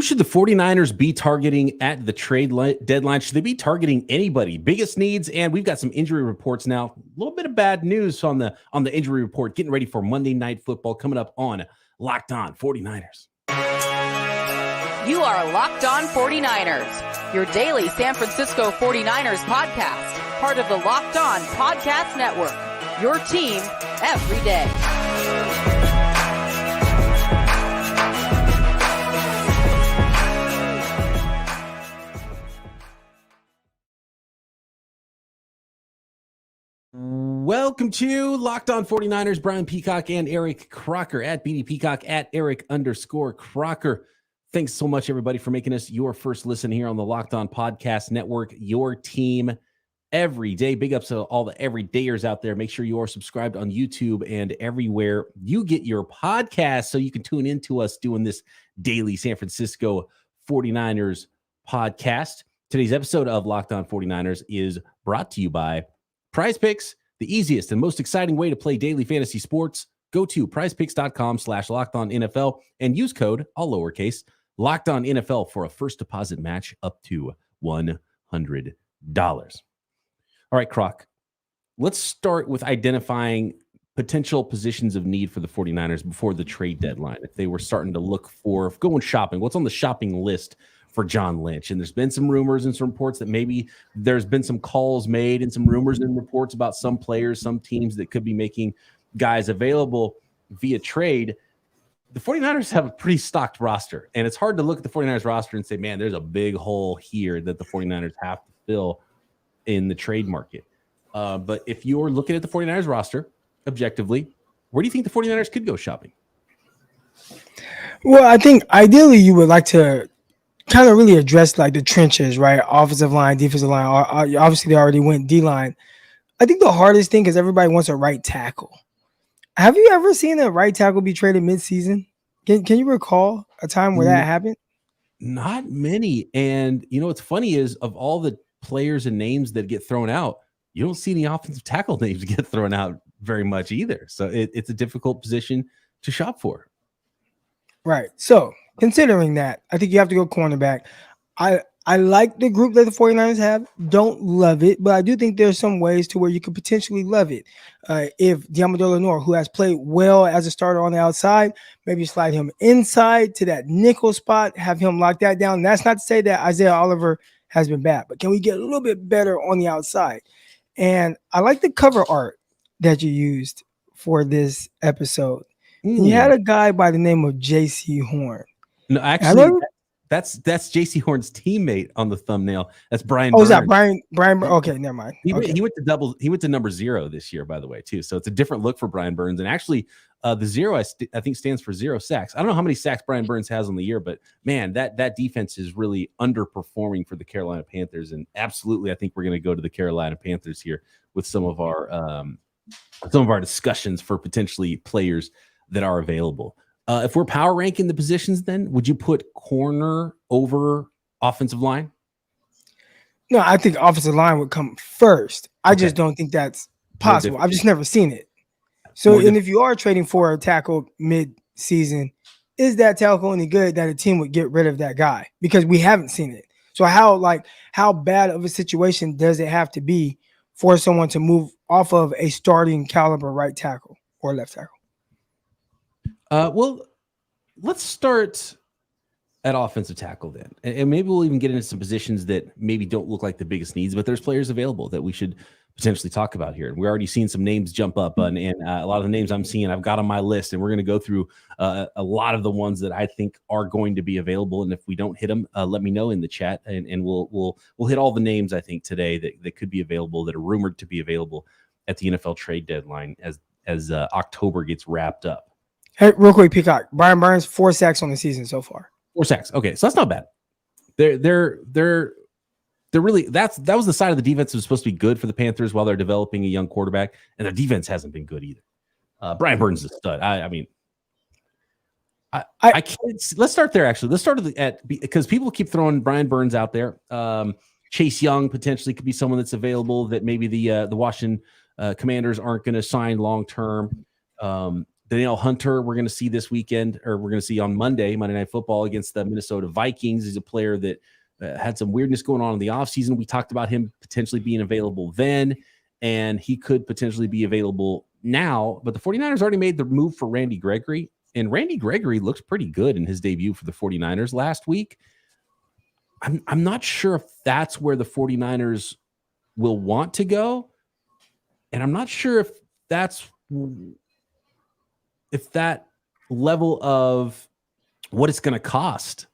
Who should the 49ers be targeting at the trade deadline? Should they be targeting anybody? Biggest needs, and we've got some injury reports now. A little bit of bad news on the injury report. Getting ready for Monday Night Football coming up on Locked On 49ers. You are Locked On 49ers, your daily San Francisco 49ers podcast, part of the Locked On Podcast Network, your team every day. Welcome to Locked On 49ers. Brian Peacock and Eric Crocker at BD Peacock at Eric_Crocker. Thanks so much, everybody, for making us your first listen here on the Locked On Podcast Network, your team every day. Big ups to all the everydayers out there. Make sure you are subscribed on YouTube and everywhere you get your podcast so you can tune into us doing this daily San Francisco 49ers podcast. Today's episode of Locked On 49ers is brought to you by PrizePicks, the easiest and most exciting way to play daily fantasy sports. Go to prizepicks.com/LockedOnNFL and use code, all lowercase, LockedOnNFL for a first deposit match up to $100. All right, Croc, let's start with identifying potential positions of need for the 49ers before the trade deadline. If they were starting to look for going shopping, what's on the shopping list for John Lynch? And there's been some rumors and some reports that maybe there's been some calls made and some rumors and reports about some players, some teams that could be making guys available via trade. The 49ers have a pretty stocked roster, and it's hard to look at the 49ers roster and say, man, there's a big hole here that the 49ers have to fill in the trade market. But if you're looking at the 49ers roster objectively, where do you think the 49ers could go shopping? Well, I think ideally you would like to kind of really address like the trenches, right? Offensive line, defensive line. Obviously, they already went D-line. I think the hardest thing is everybody wants a right tackle. Have you ever seen a right tackle be traded midseason? Can you recall a time where that happened? Not many. And, you know, what's funny is of all the players and names that get thrown out, you don't see any offensive tackle names get thrown out very much either. So it's a difficult position to shop for. Right. So considering that, I think you have to go cornerback. I like the group that the 49ers have. Don't love it, but I do think there's some ways to where you could potentially love it. If Deommodore Lenoir, who has played well as a starter on the outside, maybe slide him inside to that nickel spot, have him lock that down. And that's not to say that Isaiah Oliver has been bad, but can we get a little bit better on the outside? And I like the cover art that you used for this episode. You had a guy by the name of Jaycee Horn. No, actually, that's Jaycee Horn's teammate on the thumbnail. That's Brian. Oh, is that Brian? Okay, never mind. He went to He went to number 0 this year, by the way, too. So it's a different look for Brian Burns. And actually, the 0 I think stands for 0 sacks. I don't know how many sacks Brian Burns has on the year, but man, that defense is really underperforming for the Carolina Panthers. And absolutely, I think we're going to go to the Carolina Panthers here with some of our discussions for potentially players that are available. If we're power ranking the positions, then would you put corner over offensive line? No, I think offensive line would come first. I just don't think that's possible. I've just never seen it. So, and if you are trading for a tackle mid-season, is that tackle any good that a team would get rid of that guy? Because we haven't seen it. So how bad of a situation does it have to be for someone to move off of a starting caliber right tackle or left tackle? Well, let's start at offensive tackle then. And maybe we'll even get into some positions that maybe don't look like the biggest needs, but there's players available that we should potentially talk about here. And we're already seeing some names jump up, and a lot of the names I'm seeing I've got on my list, and we're going to go through a lot of the ones that I think are going to be available. And if we don't hit them, let me know in the chat, and we'll hit all the names I think today that could be available, that are rumored to be available at the NFL trade deadline as October gets wrapped up. Hey, real quick, Peacock. Brian Burns, 4 sacks on the season so far. 4 sacks. Okay, so that's not bad. They're really that was the side of the defense that was supposed to be good for the Panthers while they're developing a young quarterback, and their defense hasn't been good either. Brian Burns is a stud. I can't. Let's start there. Actually, let's start because people keep throwing Brian Burns out there. Chase Young potentially could be someone that's available that maybe the Washington Commanders aren't going to sign long term. Danielle Hunter, we're going to see this weekend, or we're going to see on Monday Night Football against the Minnesota Vikings. He's a player that had some weirdness going on in the offseason. We talked about him potentially being available then, and he could potentially be available now. But the 49ers already made the move for Randy Gregory, and Randy Gregory looks pretty good in his debut for the 49ers last week. I'm not sure if that's where the 49ers will want to go, and I'm not sure if that level of what it's going to cost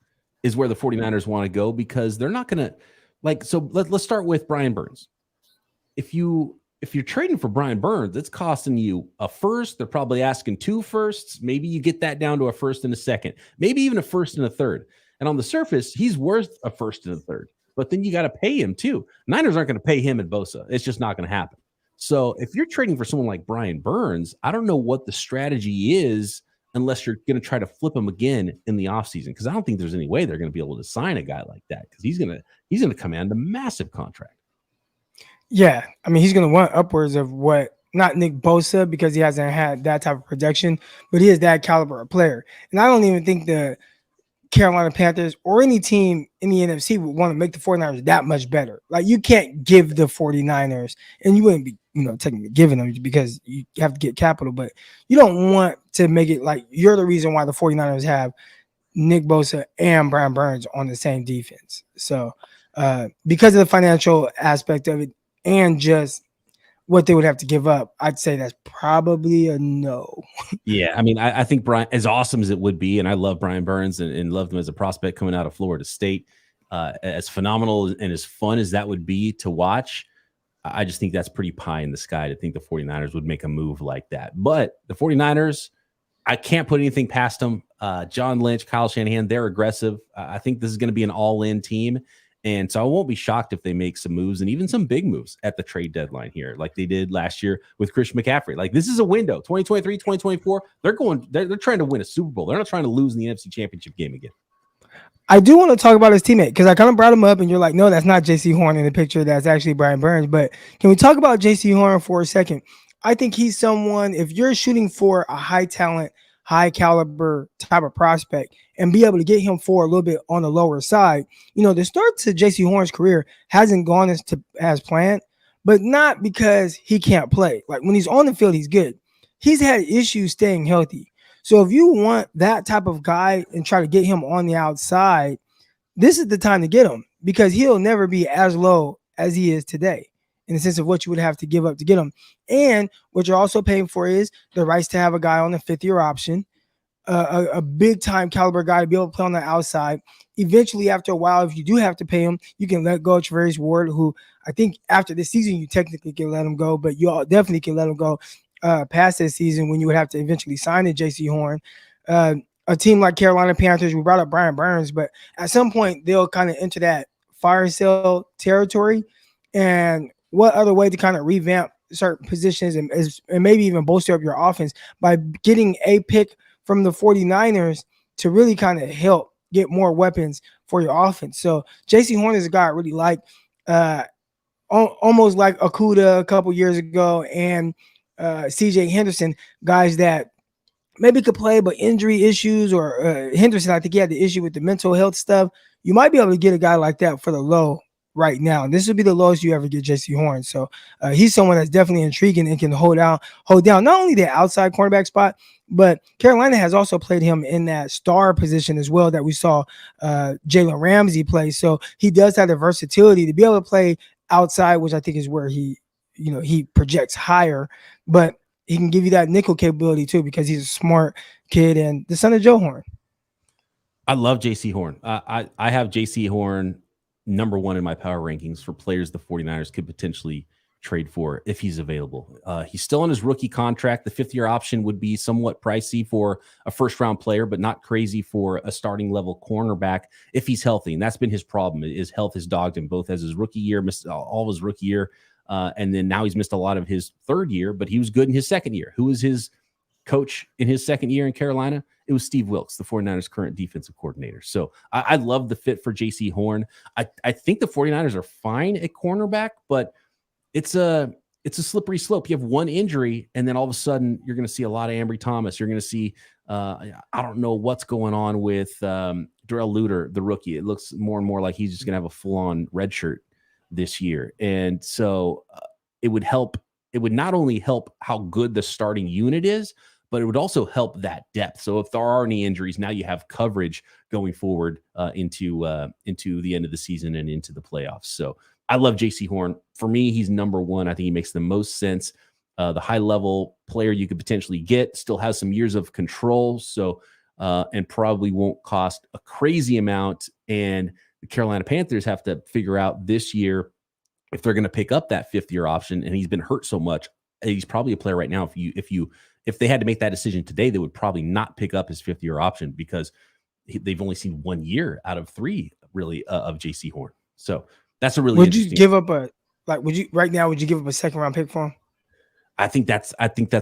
is where the 49ers want to go, because they're not going to so let's start with Brian Burns. If you're trading for Brian Burns, it's costing you a first. They're probably asking 2 firsts. Maybe you get that down to a first and a second, maybe even a first and a third. And on the surface, he's worth a first and a third, but then you got to pay him too. Niners aren't going to pay him and Bosa. It's just not going to happen. So if you're trading for someone like Brian Burns, I don't know what the strategy is unless you're going to try to flip him again in the offseason, because I don't think there's any way they're going to be able to sign a guy like that, because he's going to command a massive contract. Yeah, I mean, he's going to want upwards of what, not Nick Bosa, because he hasn't had that type of production, but he is that caliber of player. And I don't even think the Carolina Panthers or any team in the NFC would want to make the 49ers that much better. Like, you can't give the 49ers, and you wouldn't be, technically giving them because you have to get capital, but you don't want to make it like you're the reason why the 49ers have Nick Bosa and Brian Burns on the same defense. So because of the financial aspect of it and just what they would have to give up, I'd say that's probably a no. Yeah, I mean, I think Brian, as awesome as it would be, and I love Brian Burns and loved him as a prospect coming out of Florida State, as phenomenal and as fun as that would be to watch, I just think that's pretty pie in the sky to think the 49ers would make a move like that. But the 49ers, I can't put anything past them. John Lynch, Kyle Shanahan, they're aggressive. I think this is going to be an all-in team. And so I won't be shocked if they make some moves, and even some big moves at the trade deadline here, like they did last year with Christian McCaffrey. Like, this is a window, 2023, 2024. They're trying to win a Super Bowl. They're not trying to lose in the NFC Championship game again. I do want to talk about his teammate, because I kind of brought him up and you're like, no, that's not Jaycee Horn in the picture. That's actually Brian Burns. But can we talk about Jaycee Horn for a second? I think he's someone, if you're shooting for a high talent, high caliber type of prospect and be able to get him for a little bit on the lower side, the start to Jaycee Horn's career hasn't gone as planned, but not because he can't play. Like, when he's on the field, he's good. He's had issues staying healthy. So if you want that type of guy and try to get him on the outside, this is the time to get him, because he'll never be as low as he is today in the sense of what you would have to give up to get him. And what you're also paying for is the rights to have a guy on the 5th-year option, a big-time caliber guy to be able to play on the outside. Eventually, after a while, if you do have to pay him, you can let go of Travarius Ward, who I think after this season you technically can let him go, but you all definitely can let him go past this season when you would have to eventually sign a Jaycee Horn. A team like Carolina Panthers, we brought up Brian Burns, but at some point they'll kind of enter that fire sale territory. And what other way to kind of revamp certain positions and maybe even bolster up your offense by getting a pick from the 49ers to really kind of help get more weapons for your offense. So Jaycee Horn is a guy I really like, almost like Okudah a couple years ago and CJ Henderson, guys that maybe could play, but injury issues, or Henderson, I think he had the issue with the mental health stuff. You might be able to get a guy like that for the low right now. And this would be the lowest you ever get Jaycee Horn. So he's someone that's definitely intriguing and can hold down not only the outside cornerback spot, but Carolina has also played him in that star position as well that we saw Jalen Ramsey play. So he does have the versatility to be able to play outside, which I think is where he projects higher, but he can give you that nickel capability too, because he's a smart kid and the son of Joe Horn. I love Jaycee Horn. I have Jaycee Horn number 1 in my power rankings for players the 49ers could potentially trade for if he's available. He's still on his rookie contract. The 5th-year option would be somewhat pricey for a first-round player, but not crazy for a starting level cornerback if he's healthy. And that's been his problem. His health has dogged him both as his rookie year, missed all of his rookie year, and then now he's missed a lot of his 3rd year, but he was good in his 2nd year. Who was his coach in his 2nd year in Carolina? It was Steve Wilkes, the 49ers' current defensive coordinator. So I love the fit for Jaycee Horn. I think the 49ers are fine at cornerback, but it's a it's a slippery slope. You have one injury, and then all of a sudden you're going to see a lot of Ambry Thomas. You're going to see, I don't know what's going on with Darrell Luter, the rookie. It looks more and more like he's just going to have a full-on red shirt this year. And so it would help. It would not only help how good the starting unit is, but it would also help that depth. So if there are any injuries, now you have coverage going forward into the end of the season and into the playoffs. So I love Jaycee Horn. For me, he's number one. I think he makes the most sense. The high-level player you could potentially get, still has some years of control, so and probably won't cost a crazy amount. And the Carolina Panthers have to figure out this year if they're going to pick up that fifth-year option. And he's been hurt so much. He's probably a player right now. If they had to make that decision today, they would probably not pick up his fifth-year option because they've only seen 1 year out of 3 really of Jaycee Horn. So that's a really would you give up would you give up a second-round pick for him? I think that's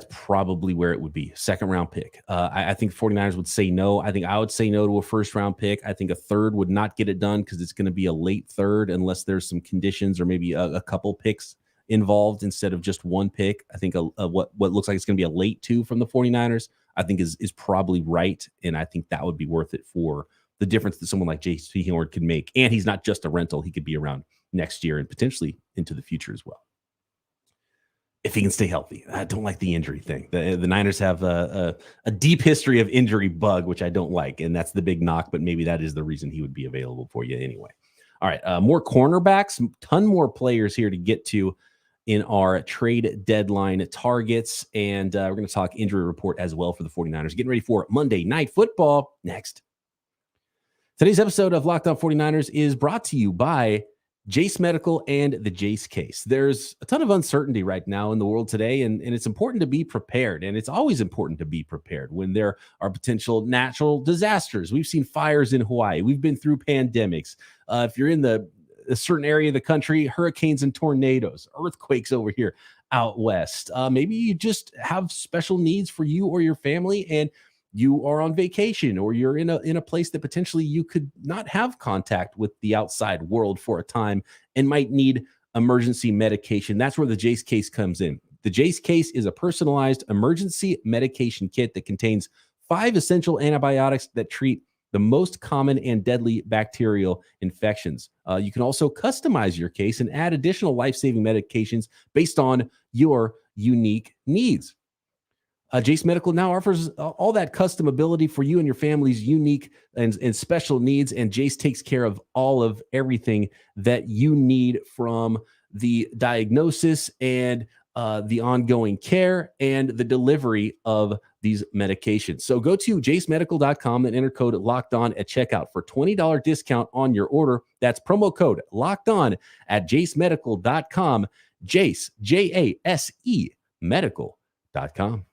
probably where it would be. Second-round pick. I think 49ers would say no. I think I would say no to a first-round pick. I think a third would not get it done because it's going to be a late third unless there's some conditions or maybe a couple picks involved instead of just one pick. I think what looks like it's going to be a late 2 from the 49ers, I think is probably right. And I think that would be worth it for the difference that someone like Jaycee Horn could make. And he's not just a rental. He could be around next year and potentially into the future as well, if he can stay healthy. I don't like the injury thing. The Niners have a deep history of injury bug, which I don't like. And that's the big knock, but maybe that is the reason he would be available for you anyway. All right, more cornerbacks, ton more players here to get to in our trade deadline targets. And we're going to talk injury report as well for the 49ers. Getting ready for Monday Night Football next. Today's episode of Locked On 49ers is brought to you by Jase Medical and the Jase Case. There's a ton of uncertainty right now in the world today, and it's important to be prepared. And it's always important to be prepared when there are potential natural disasters. We've seen fires in Hawaii. We've been through pandemics. If you're in a certain area of the country, hurricanes and tornadoes, earthquakes over here out west. Maybe you just have special needs for you or your family, and you are on vacation, or you're in a place that potentially you could not have contact with the outside world for a time and might need emergency medication. That's where the Jase Case comes in. The Jase Case is a personalized emergency medication kit that contains 5 essential antibiotics that treat the most common and deadly bacterial infections. You can also customize your case and add additional life-saving medications based on your unique needs. Jase Medical now offers all that customability for you and your family's unique and special needs, and Jase takes care of everything that you need, from the diagnosis and the ongoing care and the delivery of these medications. So go to jasemedical.com and enter code LOCKEDON at checkout for $20 discount on your order. That's promo code LOCKEDON at jasemedical.com. Jase, Jase, medical.com.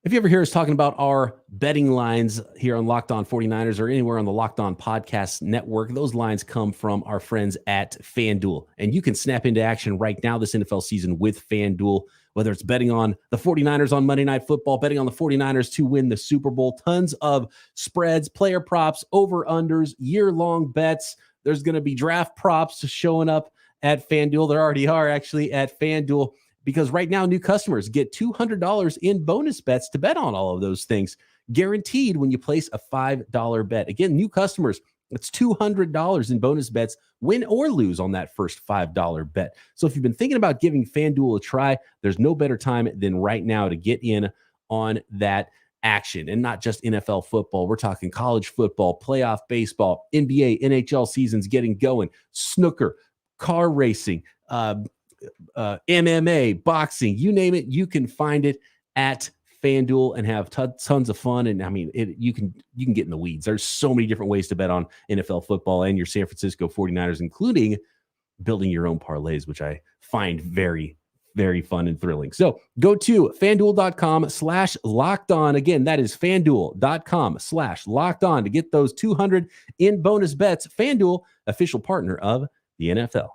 If you ever hear us talking about our betting lines here on Locked On 49ers or anywhere on the Locked On Podcast Network, those lines come from our friends at FanDuel. And you can snap into action right now this NFL season with FanDuel, whether it's betting on the 49ers on Monday Night Football, betting on the 49ers to win the Super Bowl, tons of spreads, player props, over-unders, year-long bets. There's going to be draft props showing up at FanDuel. There already are actually at FanDuel, because right now new customers get $200 in bonus bets to bet on all of those things, guaranteed when you place a $5 bet. Again, new customers, it's $200 in bonus bets, win or lose on that first $5 bet. So if you've been thinking about giving FanDuel a try, there's no better time than right now to get in on that action. And not just NFL football. We're talking college football, playoff baseball, NBA, NHL seasons getting going, snooker, car racing, MMA, boxing, you name it, you can find it at FanDuel and have tons of fun. And I mean, you can get in the weeds. There's so many different ways to bet on NFL football and your San Francisco 49ers, including building your own parlays, which I find very, very fun and thrilling. So go to FanDuel.com/LockedOn. Again, that is FanDuel.com/LockedOn to get those 200 in bonus bets. FanDuel, official partner of the NFL.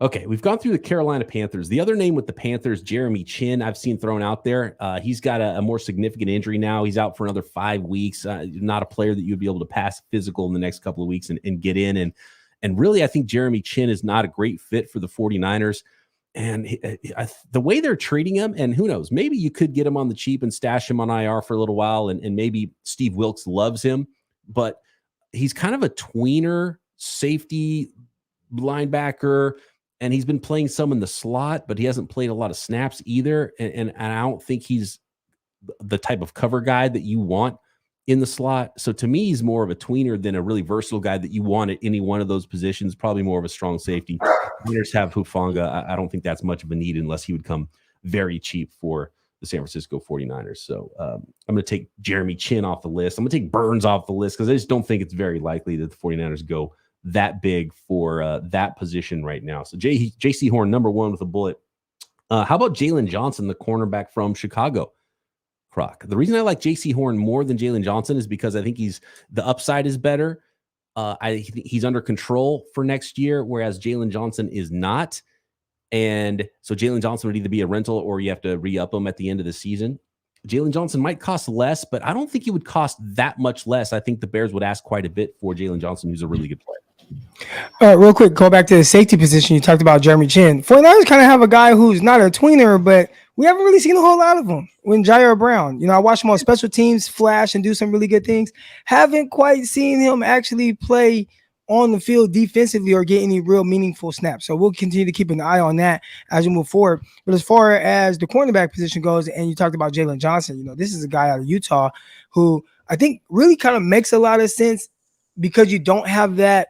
Okay, we've gone through the Carolina Panthers. The other name with the Panthers, Jeremy Chin, I've seen thrown out there. He's got a more significant injury now. He's out for another 5 weeks. Not a player that you'd be able to pass physical in the next couple of weeks and get in And really, I think Jeremy Chin is not a great fit for the 49ers. And the way they're treating him, and who knows, maybe you could get him on the cheap and stash him on IR for a little while, and maybe Steve Wilkes loves him, but he's kind of a tweener safety linebacker, and he's been playing some in the slot, but he hasn't played a lot of snaps either. And I don't think he's the type of cover guy that you want in the slot. So to me, he's more of a tweener than a really versatile guy that you want at any one of those positions, probably more of a strong safety. Winners have Hufanga. I don't think that's much of a need unless he would come very cheap for the San Francisco 49ers. So I'm going to take Jeremy Chin off the list. I'm going to take Burns off the list because I just don't think it's very likely that the 49ers go that big for that position right now. So Jaycee Horn, number one with a bullet. How about Jaylon Johnson, the cornerback from Chicago? Croc. The reason I like Jaycee Horn more than Jaylon Johnson is because I think the upside is better. He's under control for next year, whereas Jaylon Johnson is not. And so Jaylon Johnson would either be a rental or you have to re-up him at the end of the season. Jaylon Johnson might cost less, but I don't think he would cost that much less. I think the Bears would ask quite a bit for Jaylon Johnson, who's a really good player. Real quick, go back to the safety position. You talked about Jeremy Chin. 49ers kind of have a guy who's not a tweener, but we haven't really seen a whole lot of him. When Jair Brown, I watched him on special teams flash and do some really good things. Haven't quite seen him actually play on the field defensively or get any real meaningful snaps. So we'll continue to keep an eye on that as we move forward. But as far as the cornerback position goes, and you talked about Jaylon Johnson, this is a guy out of Utah who I think really kind of makes a lot of sense because you don't have that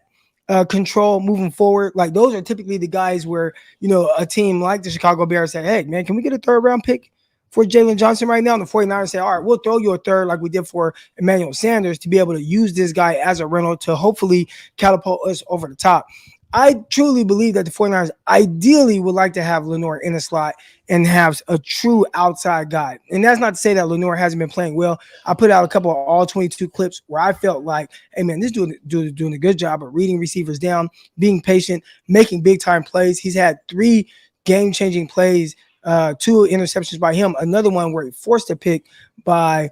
control moving forward. Like those are typically the guys where, a team like the Chicago Bears say, hey, man, can we get a third round pick for Jaylon Johnson right now? And the 49ers say, all right, we'll throw you a third like we did for Emmanuel Sanders to be able to use this guy as a rental to hopefully catapult us over the top. I truly believe that the 49ers ideally would like to have Lenoir in the slot and have a true outside guy. And that's not to say that Lenoir hasn't been playing well. I put out a couple of all 22 clips where I felt like, hey, man, this dude doing a good job of reading receivers down, being patient, making big-time plays. He's had 3 game-changing plays, 2 interceptions by him, another one where he forced a pick by,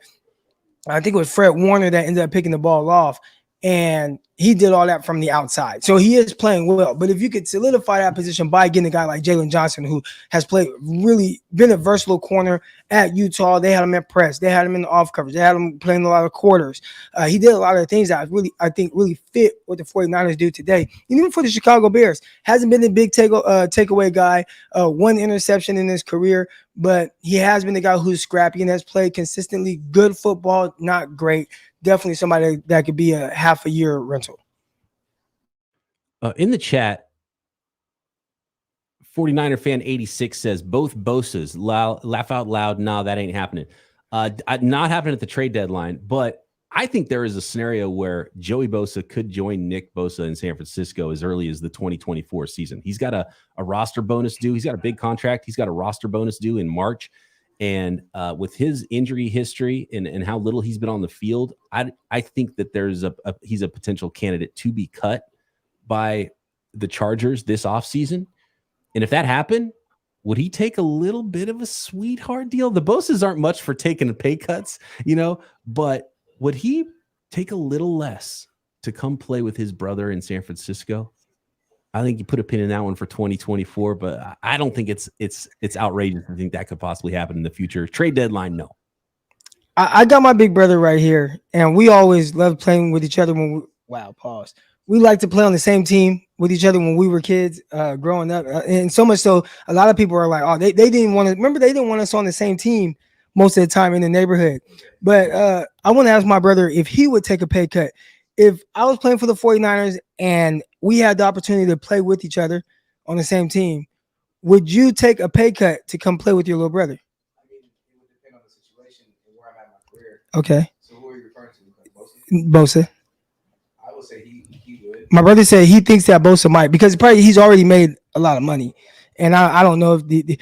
I think it was Fred Warner that ended up picking the ball off. And he did all that from the outside. So he is playing well. But if you could solidify that position by getting a guy like Jaylon Johnson, who has really been a versatile corner at Utah. They had him at press. They had him in the off coverage. They had him playing a lot of quarters. He did a lot of things that I think really fit what the 49ers do today. And even for the Chicago Bears, hasn't been the big takeaway guy, 1 interception in his career, but he has been the guy who's scrappy and has played consistently good football, not great. Definitely somebody that could be a half a year rental. In the chat, 49er fan 86 says both Bosas laugh out loud. No, that ain't happening. Not happening at the trade deadline, but I think there is a scenario where Joey Bosa could join Nick Bosa in San Francisco as early as the 2024 season. He's got a roster bonus due. He's got a big contract. He's got a roster bonus due in March. And with his injury history and how little he's been on the field, I think that there's he's a potential candidate to be cut by the Chargers this offseason. And if that happened, would he take a little bit of a sweetheart deal? The Bosas aren't much for taking pay cuts, but would he take a little less to come play with his brother in San Francisco? I think you put a pin in that one for 2024, but I don't think it's outrageous. I think that could possibly happen in the future. Trade deadline, no. I got my big brother right here, and we always loved playing with each other we like to play on the same team with each other when we were kids growing up. And so much so, a lot of people are like, oh, they didn't want to – remember, they didn't want us on the same team most of the time in the neighborhood. But I want to ask my brother if he would take a pay cut. If I was playing for the 49ers and we had the opportunity to play with each other on the same team, would you take a pay cut to come play with your little brother? I mean, it would depend on the situation and where I'm at in my career. Okay. So who are you referring to? Bosa. I would say he would. My brother said he thinks that Bosa might, because he's already made a lot of money. And I don't know if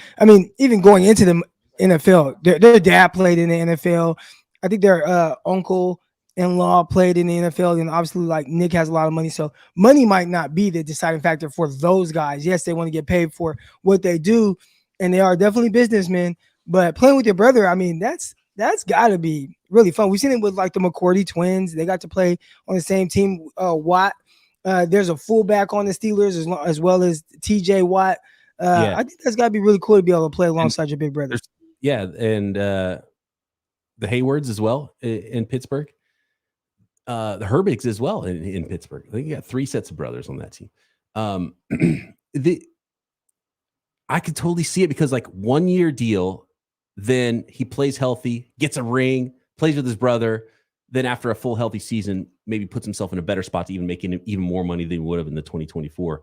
even going into the NFL, their dad played in the NFL. I think their uncle-in-law played in the NFL, and obviously, like, Nick has a lot of money, so money might not be the deciding factor for those guys. Yes, they want to get paid for what they do, and they are definitely businessmen. But playing with your brother, I mean, that's got to be really fun. We've seen it with like the McCourty twins; they got to play on the same team. Watt There's a fullback on the Steelers as well as TJ Watt. I think that's got to be really cool to be able to play alongside your big brother. Yeah, and the Haywards as well in Pittsburgh. The Herbigs as well in Pittsburgh. I think you got 3 sets of brothers on that team. I could totally see it because 1 year deal, then he plays healthy, gets a ring, plays with his brother. Then after a full healthy season, maybe puts himself in a better spot to even make even more money than he would have in the 2024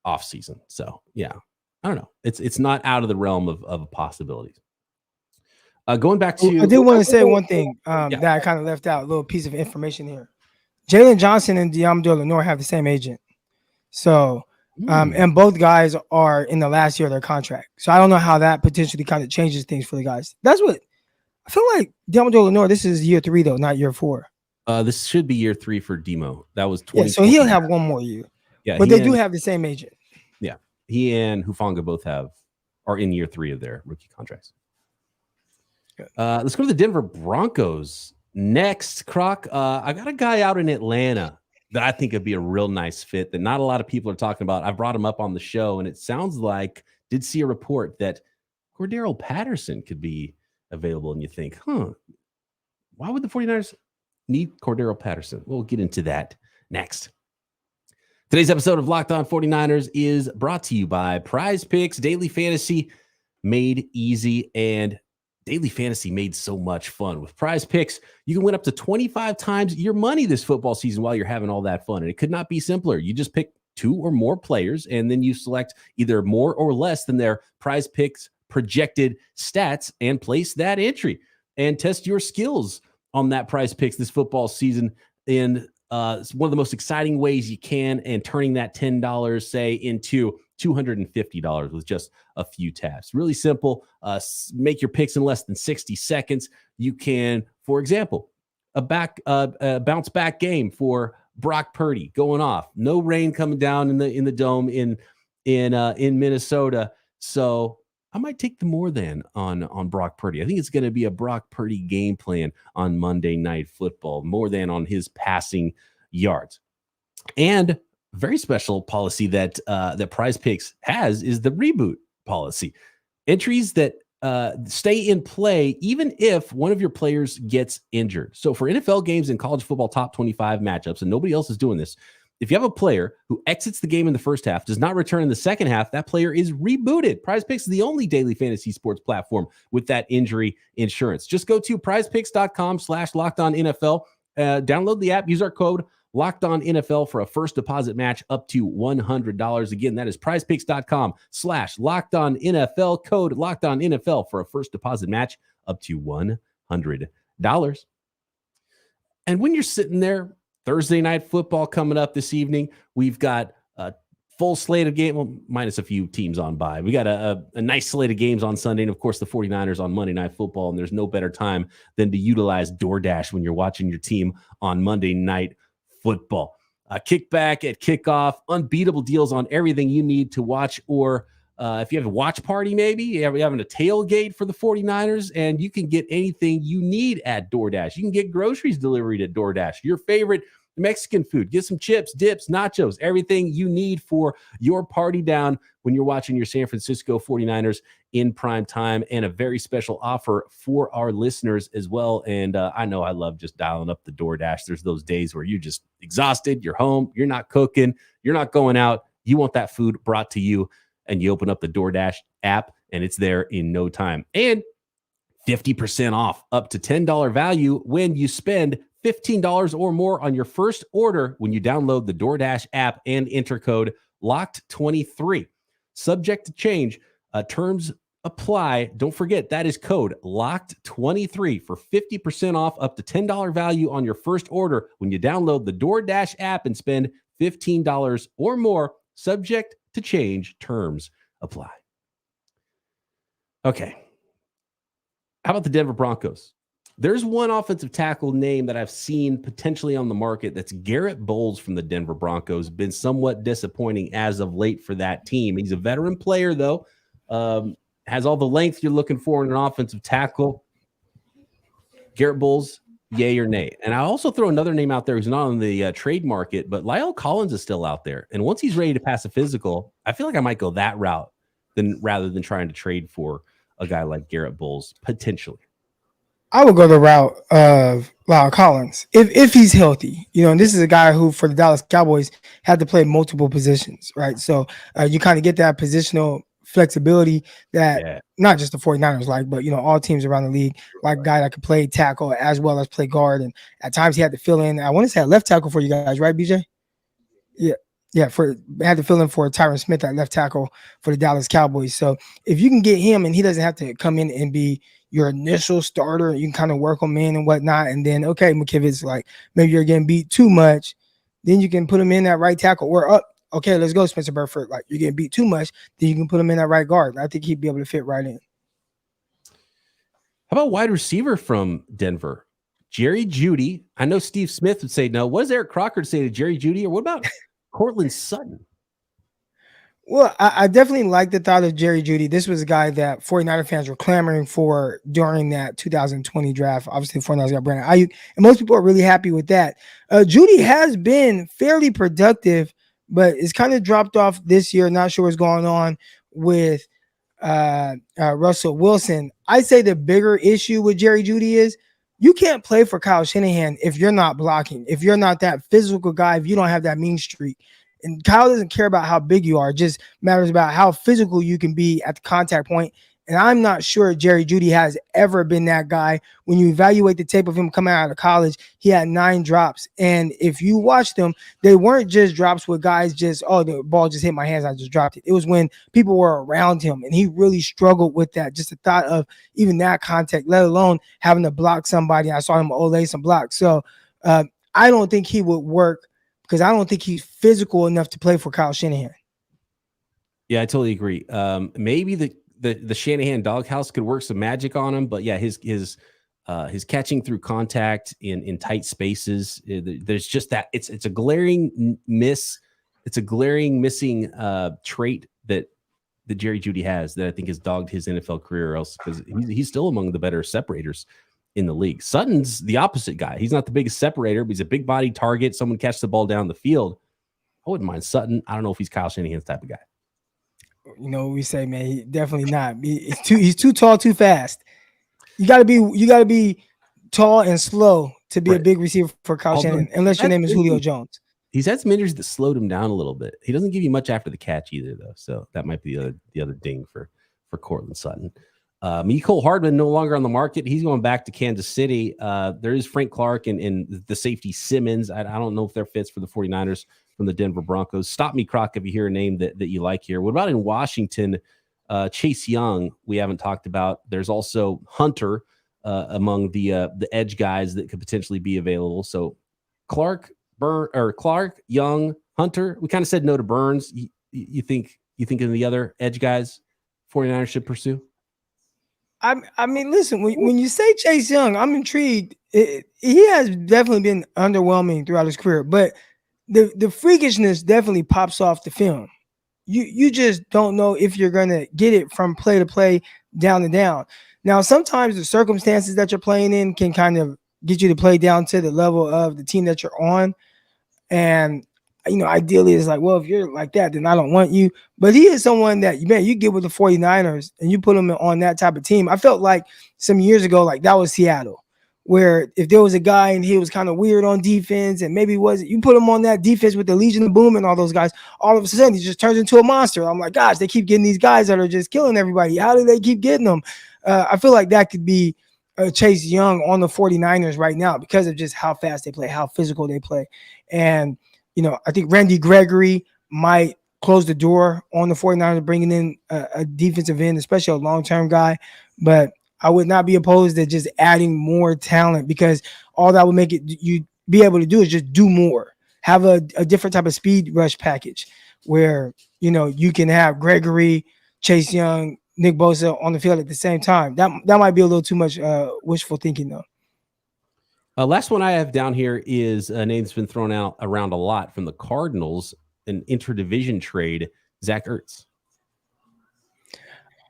off season. So yeah, I don't know. It's not out of the realm of possibilities. Going back to, I did want to say one thing that I kind of left out, a little piece of information here. Jaylon Johnson and Deebo Lenore have the same agent. So, and both guys are in the last year of their contract. So I don't know how that potentially kind of changes things for the guys. That's what I feel like. Deebo Lenore, this is year 3 though, not year 4. This should be year 3 for Demo. That was 20. Yeah, so he'll have 1 more year. Yeah, but they do have the same agent. Yeah, he and Hufanga both are in year 3 of their rookie contracts. Let's go to the Denver Broncos next. Croc, I got a guy out in Atlanta that I think would be a real nice fit that not a lot of people are talking about. I brought him up on the show, and it sounds like did see a report that Cordarrelle Patterson could be available. And you think, why would the 49ers need Cordarrelle Patterson? We'll get into that next. Today's episode of Locked On 49ers is brought to you by PrizePicks, daily fantasy made easy, and daily fantasy made so much fun. With PrizePicks, you can win up to 25 times your money this football season while you're having all that fun. And it could not be simpler. You just pick 2 or more players, and then you select either more or less than their PrizePicks projected stats and place that entry and test your skills on that PrizePicks this football season in it's one of the most exciting ways you can, and turning that $10, say, into $250 with just a few taps. Really simple. Make your picks in less than 60 seconds. You can, for example, a bounce back game for Brock Purdy going off. No rain coming down in the dome in Minnesota. So I might take the more than on Brock Purdy. I think it's going to be a Brock Purdy game plan on Monday Night Football, more than on his passing yards. And very special policy that PrizePicks has is the reboot policy. Entries that stay in play even if one of your players gets injured. So for NFL games and college football top 25 matchups, and nobody else is doing this, if you have a player who exits the game in the first half, does not return in the second half, that player is rebooted. PrizePicks is the only daily fantasy sports platform with that injury insurance. Just go to prizepicks.com/LockedOnNFL. Download the app, use our code LockedOnNFL for a first deposit match up to $100. Again, that is prizepicks.com/LockedOnNFL, code LockedOnNFL for a first deposit match up to $100. And when you're sitting there, Thursday Night Football coming up this evening. We've got a full slate of games, well, minus a few teams on bye. We got a nice slate of games on Sunday, and of course the 49ers on Monday Night Football, and there's no better time than to utilize DoorDash when you're watching your team on Monday Night Football. Kickback at kickoff, unbeatable deals on everything you need to watch, or if you have a watch party, maybe you're having a tailgate for the 49ers, and you can get anything you need at DoorDash. You can get groceries delivered at DoorDash. Your favorite Mexican food, get some chips, dips, nachos, everything you need for your party down when you're watching your San Francisco 49ers in prime time, and a very special offer for our listeners as well. And I know I love just dialing up the DoorDash. There's those days where you're just exhausted, you're home, you're not cooking, you're not going out, you want that food brought to you, and you open up the DoorDash app and it's there in no time. And 50% off up to $10 value when you spend $15 or more on your first order when you download the DoorDash app and enter code LOCKED23. Subject to change. Terms apply. Don't forget, that is code LOCKED23 for 50% off up to $10 value on your first order when you download the DoorDash app and spend $15 or more. Subject to change. Terms apply. Okay. How about the Denver Broncos? There's one offensive tackle name that I've seen potentially on the market. That's Garrett Bowles from the Denver Broncos. Been somewhat disappointing as of late for that team. He's a veteran player, though. Has all the length you're looking for in an offensive tackle. Garrett Bowles Yay or nay? And I'll also throw another name out there who's not on the trade market, but Lyle Collins is still out there. And once he's ready to pass a physical, I feel like I might go that route rather than trying to trade for a guy like Garrett Bowles potentially. I would go the route of Lyle Collins if he's healthy. And this is a guy who, for the Dallas Cowboys, had to play multiple positions, right? So you kind of get that positional flexibility that not just the 49ers like, but all teams around the league like a guy that could play tackle as well as play guard. And at times he had to fill in. I want to say left tackle for you guys, right, BJ? Yeah. Had to fill in for Tyron Smith at left tackle for the Dallas Cowboys. So if you can get him and he doesn't have to come in and be your initial starter, you can kind of work him in and whatnot. And then, okay, McKivitz, like maybe you're getting beat too much. Then you can put him in that right tackle or up. Okay, let's go, Spencer Burford. Like you're getting beat too much. Then you can put him in that right guard. I think he'd be able to fit right in. How about wide receiver from Denver? Jerry Jeudy. I know Steve Smith would say no. What does Eric Crocker say to Jerry Jeudy? Or what about Cortland Sutton? Well, I definitely like the thought of Jerry Jeudy. This was a guy that 49er fans were clamoring for during that 2020 draft. Obviously, the 49ers got Brandon Ayuk, and most people are really happy with that. Jeudy has been fairly productive, but it's kind of dropped off this year. Not sure what's going on with Russell Wilson. I say the bigger issue with Jerry Jeudy is you can't play for Kyle Shanahan if you're not blocking, if you're not that physical guy, if you don't have that mean streak. And Kyle doesn't care about how big you are. It just matters about how physical you can be at the contact point. And I'm not sure Jerry Jeudy has ever been that guy. When you evaluate the tape of him coming out of college, he had 9 drops. And if you watch them, they weren't just drops with guys just, oh, the ball just hit my hands, I just dropped it. It was when people were around him, and he really struggled with that. Just the thought of even that contact, let alone having to block somebody. I saw him Ole some blocks. So I don't think he would work because I don't think he's physical enough to play for Kyle Shanahan. Yeah, I totally agree. Maybe the Shanahan doghouse could work some magic on him, but yeah, his catching through contact in tight spaces, there's just that it's a glaring miss. It's a glaring missing trait that Jerry Jeudy has that I think has dogged his NFL career, or else because he's still among the better separators in the league. Sutton's the opposite guy. He's not the biggest separator, but he's a big body target. Someone catch the ball down the field. I wouldn't mind Sutton. I don't know if he's Kyle Shanahan's type of guy. You know what we say, man. He definitely not. He's too tall, too fast. You gotta be tall and slow to be a big receiver for Kyle Shanahan, unless your name is Julio Jones. He's had some injuries that slowed him down a little bit. He doesn't give you much after the catch either, though. So that might be the other ding for Cortland Sutton. Mecole Hardman no longer on the market. He's going back to Kansas City. There is Frank Clark and the safety Simmons. I don't know if they're fits for the 49ers from the Denver Broncos. Stop me, Croc, if you hear a name that you like here. What about in Washington? Chase Young, we haven't talked about. There's also Hunter among the edge guys that could potentially be available. So Clark, Young, Hunter. We kind of said no to Burns. You think of the other edge guys 49ers should pursue? I mean, listen, when you say Chase Young, I'm intrigued. He has definitely been underwhelming throughout his career, but the freakishness definitely pops off the film. You just don't know if you're going to get it from play to play, down to down. Now, sometimes the circumstances that you're playing in can kind of get you to play down to the level of the team that you're on. And, ideally it's like, well, if you're like that, then I don't want you. But he is someone that, you get with the 49ers and you put him on that type of team. I felt like some years ago, like that was Seattle, where if there was a guy and he was kind of weird on defense and maybe you put him on that defense with the Legion of Boom and all those guys, all of a sudden he just turns into a monster. I'm like, gosh, they keep getting these guys that are just killing everybody. How do they keep getting them? I feel like that could be Chase Young on the 49ers right now because of just how fast they play, how physical they play. And, I think Randy Gregory might close the door on the 49ers, bringing in a defensive end, especially a long-term guy. But I would not be opposed to just adding more talent because all that would make it you be able to do is just do more. Have a different type of speed rush package where, you can have Gregory, Chase Young, Nick Bosa on the field at the same time. That might be a little too much wishful thinking, though. Last one I have down here is a name that's been thrown out around a lot from the Cardinals, an interdivision trade, Zach Ertz.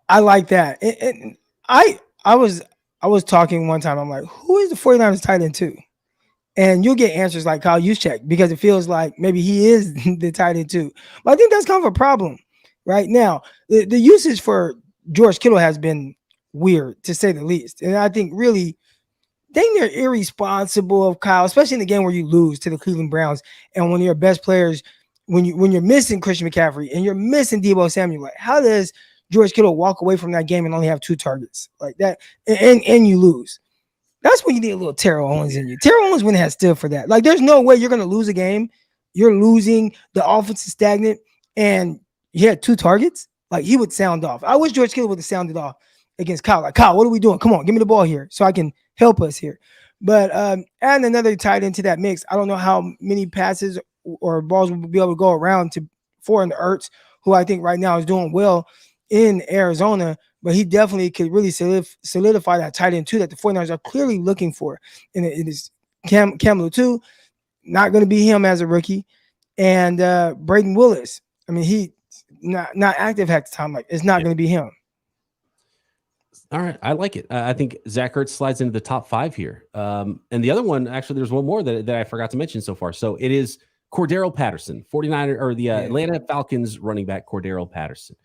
I like that. And I was I was talking one time. I'm like, who is the 49ers tight end 2? And you'll get answers like Kyle Juszczyk because it feels like maybe he is the tight end 2. But I think that's kind of a problem right now. The usage for George Kittle has been weird, to say the least. And I think really dang near irresponsible of Kyle, especially in the game where you lose to the Cleveland Browns and when your best players, when you're missing Christian McCaffrey and you're missing Deebo Samuel. Like, how does George Kittle walk away from that game and only have 2 targets like that, and you lose? That's when you need a little Terrell Owens in you. Terrell Owens wouldn't have stood for that. Like, there's no way you're going to lose a game. You're losing. The offense is stagnant, and you had 2 targets. Like, he would sound off. I wish George Kittle would have sounded off against Kyle. Like, Kyle, what are we doing? Come on, give me the ball here so I can help us here. But adding another tight end to that mix, I don't know how many passes or balls will be able to go around for an Ertz, who I think right now is doing well in Arizona. But he definitely could really solidify that tight end 2 that the 49ers are clearly looking for. And it is Kamlu 2, not going to be him as a rookie. And Braden Willis, I mean, he not active at the time. Like, it's not going to be him. All right. I like it. I think Zach Ertz slides into the top 5 here. And the other one, actually, there's one more that I forgot to mention so far. So it is Cordarrelle Patterson, 49er, or the Atlanta Falcons running back Cordarrelle Patterson.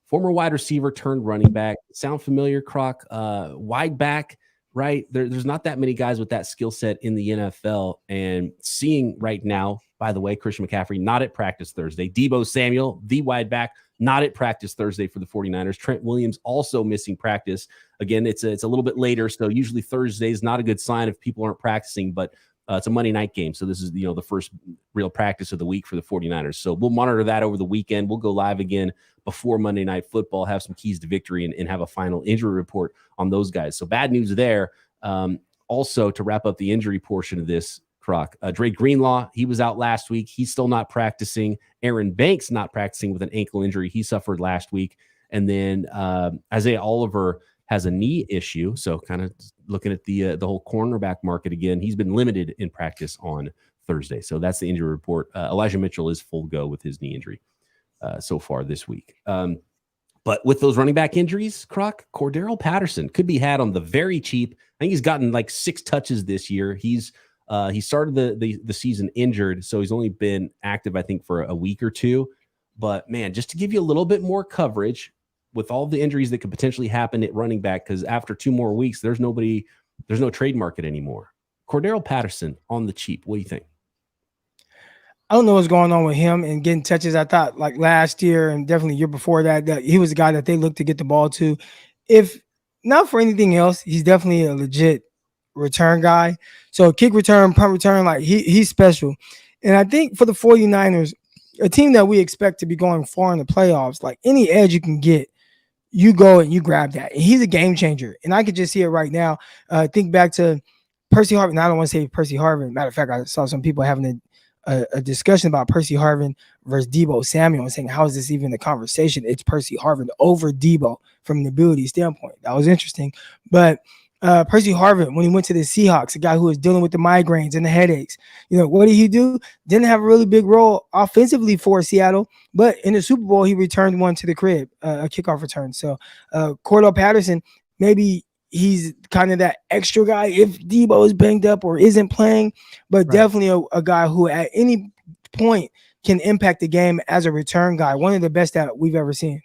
Former wide receiver turned running back. Sound familiar, Croc? Wide back, right? There's not that many guys with that skill set in the NFL. And seeing right now, by the way, Christian McCaffrey not at practice Thursday. Deebo Samuel, the wide back, not at practice Thursday for the 49ers. Trent Williams also missing practice. Again, it's a little bit later, so usually Thursday is not a good sign if people aren't practicing, but it's a Monday night game, so this is the first real practice of the week for the 49ers. So we'll monitor that over the weekend. We'll go live again before Monday Night Football, have some keys to victory, and have a final injury report on those guys. So bad news there. Also, to wrap up the injury portion of this, Croc, Dre Greenlaw, he was out last week. He's still not practicing. Aaron Banks not practicing with an ankle injury he suffered last week. And then Isaiah Oliver has a knee issue. So kind of looking at the whole cornerback market again, he's been limited in practice on Thursday. So that's the injury report. Elijah Mitchell is full go with his knee injury so far this week. But with those running back injuries, Croc, Cordarrelle Patterson could be had on the very cheap. I think he's gotten like 6 touches this year. He started the season injured, so he's only been active, I think, for a week or 2. But man, just to give you a little bit more coverage with all the injuries that could potentially happen at running back, because after 2 more weeks, there's no trade market anymore. Cordarrelle Patterson on the cheap. What do you think? I don't know what's going on with him and getting touches. I thought like last year and definitely the year before that he was a guy that they looked to get the ball to. If not for anything else, he's definitely a legit return guy. So kick return, punt return, like he's special. And I think for the 49ers, a team that we expect to be going far in the playoffs, like any edge you can get, you go and you grab that. And he's a game changer. And I could just see it right now. Think back to Percy Harvin. I don't want to say Percy Harvin. Matter of fact, I saw some people having a discussion about Percy Harvin versus Deebo Samuel and saying, how is this even a conversation? It's Percy Harvin over Deebo from an ability standpoint. That was interesting. But Percy Harvin, when he went to the Seahawks, a guy who was dealing with the migraines and the headaches, what did he do? Didn't have a really big role offensively for Seattle, but in the Super Bowl, he returned one to the crib, a kickoff return. So Cordarrelle Patterson, maybe he's kind of that extra guy if Deebo is banged up or isn't playing, but definitely a guy who at any point can impact the game as a return guy. One of the best that we've ever seen.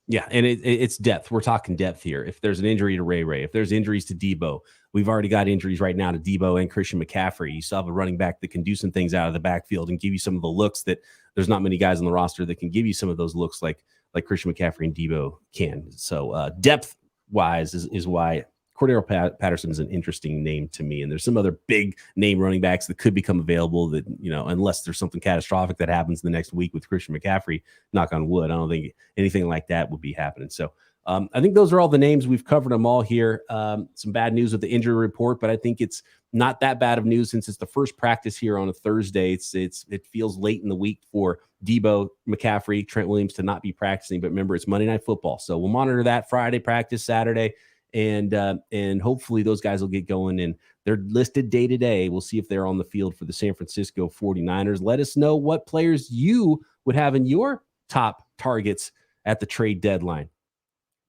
Yeah, and it's depth. We're talking depth here. If there's an injury to Ray, if there's injuries to Deebo, we've already got injuries right now to Deebo and Christian McCaffrey. You still have a running back that can do some things out of the backfield and give you some of the looks that there's not many guys on the roster that can give you some of those looks like Christian McCaffrey and Deebo can. So depth-wise is why Cordarrelle Patterson is an interesting name to me. And there's some other big name running backs that could become available that, unless there's something catastrophic that happens the next week with Christian McCaffrey, knock on wood, I don't think anything like that would be happening. So I think those are all the names. We've covered them all here. Some bad news with the injury report, but I think it's not that bad of news since it's the first practice here on a Thursday. It feels late in the week for Deebo, McCaffrey, Trent Williams to not be practicing, but remember, it's Monday Night Football. So we'll monitor that Friday practice, Saturday, and hopefully those guys will get going, and they're listed day to day. We'll see if they're on the field for the San Francisco 49ers. Let us know what players you would have in your top targets at the trade deadline.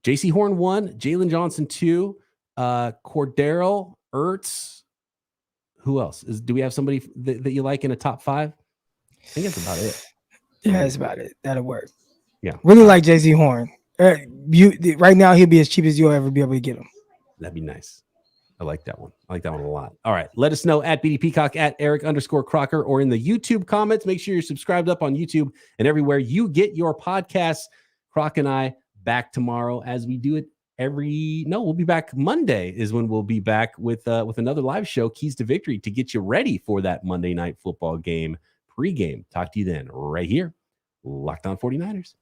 Jaycee Horn 1, Jaylon Johnson 2, Cordarrelle, Ertz. Who else? Do we have somebody that you like in a top 5? I think that's about it. Yeah, that's about it. That'll work. Yeah. Really like Jaycee Horn. Right now, he'll be as cheap as you'll ever be able to get him. That'd be nice. I like that one. I like that one a lot. All right. Let us know at BD Peacock, at Eric_Crocker, or in the YouTube comments. Make sure you're subscribed up on YouTube and everywhere you get your podcasts. Croc and I back tomorrow as we do it we'll be back Monday is when we'll be back with another live show, Keys to Victory, to get you ready for that Monday night football game pregame. Talk to you then right here. Locked On 49ers.